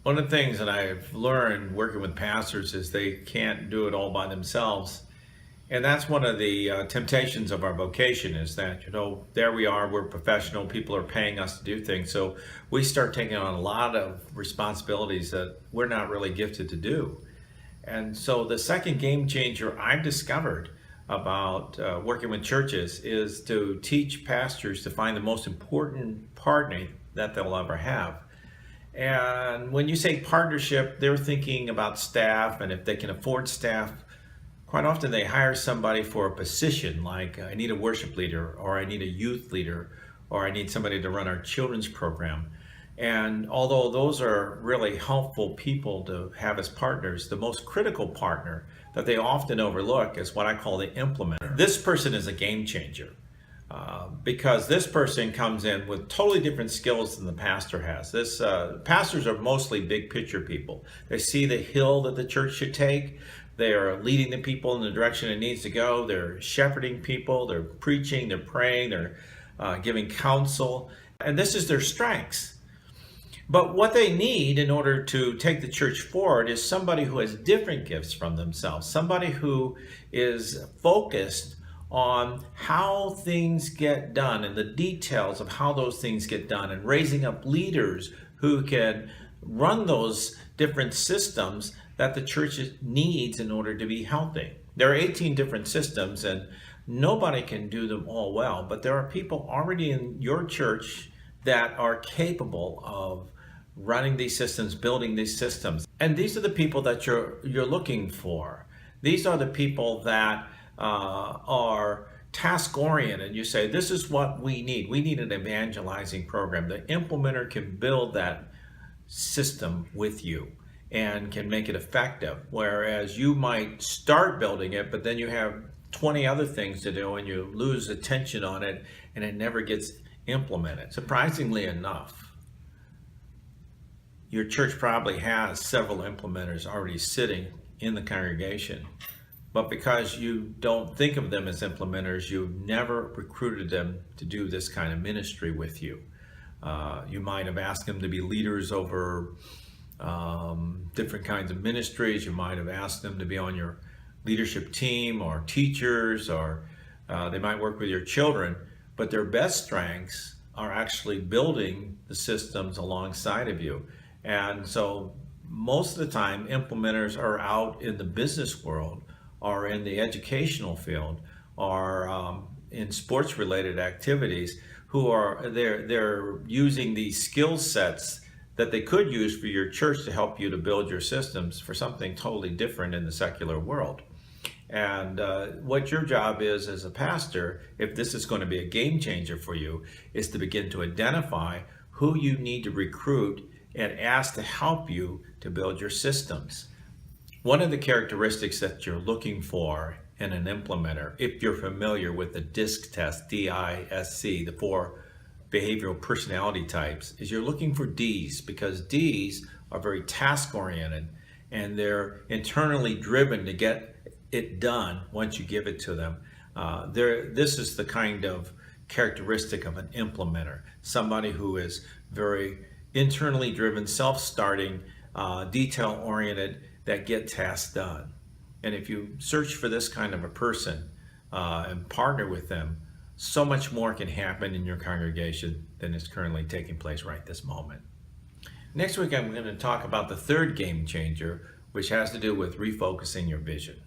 One of the things that I've learned working with pastors is they can't do it all by themselves. And that's one of the temptations of our vocation is that, there we are, we're professional, people are paying us to do things. So we start taking on a lot of responsibilities that we're not really gifted to do. And so the second game changer I've discovered about working with churches is to teach pastors to find the most important partner that they'll ever have. And when you say partnership, they're thinking about staff and if they can afford staff. Quite often they hire somebody for a position like I need a worship leader, or I need a youth leader, or I need somebody to run our children's program. And although those are really helpful people to have as partners, the most critical partner that they often overlook is what I call the implementer. This person is a game changer because this person comes in with totally different skills than the pastor has. Pastors are mostly big picture people. They see the hill that the church should take. They are leading the people in the direction it needs to go. They're shepherding people. They're preaching. They're praying. They're giving counsel. And this is their strengths. But what they need in order to take the church forward is somebody who has different gifts from themselves. Somebody who is focused on how things get done and the details of how those things get done, and raising up leaders who can run those different systems that the church needs in order to be healthy. There are 18 different systems and nobody can do them all well, but there are people already in your church that are capable of running these systems, building these systems. And these are the people that you're looking for. These are the people that are task-oriented. You say, this is what we need. We need an evangelizing program. The implementer can build that system with you and can make it effective, whereas you might start building it, but then you have 20 other things to do and you lose attention on it and it never gets implemented. Surprisingly enough, your church probably has several implementers already sitting in the congregation, but because you don't think of them as implementers, you never recruited them to do this kind of ministry with you. You might have asked them to be leaders over different kinds of ministries. You might have asked them to be on your leadership team or teachers, or they might work with your children, but their best strengths are actually building the systems alongside of you. And so most of the time, implementers are out in the business world, or in the educational field, or in sports related activities, who are they're using these skill sets that they could use for your church to help you to build your systems for something totally different in the secular world. And what your job is as a pastor, if this is going to be a game changer for you, is to begin to identify who you need to recruit and ask to help you to build your systems. One of the characteristics that you're looking for in an implementer, if you're familiar with the DISC test, D-I-S-C, the 4 behavioral personality types, is you're looking for Ds, because Ds are very task-oriented and they're internally driven to get it done once you give it to them. This is the kind of characteristic of an implementer, somebody who is very internally driven, self-starting, detail-oriented, that get tasks done. And if you search for this kind of a person and partner with them, so much more can happen in your congregation than is currently taking place right this moment. Next week, I'm going to talk about the third game changer, which has to do with refocusing your vision.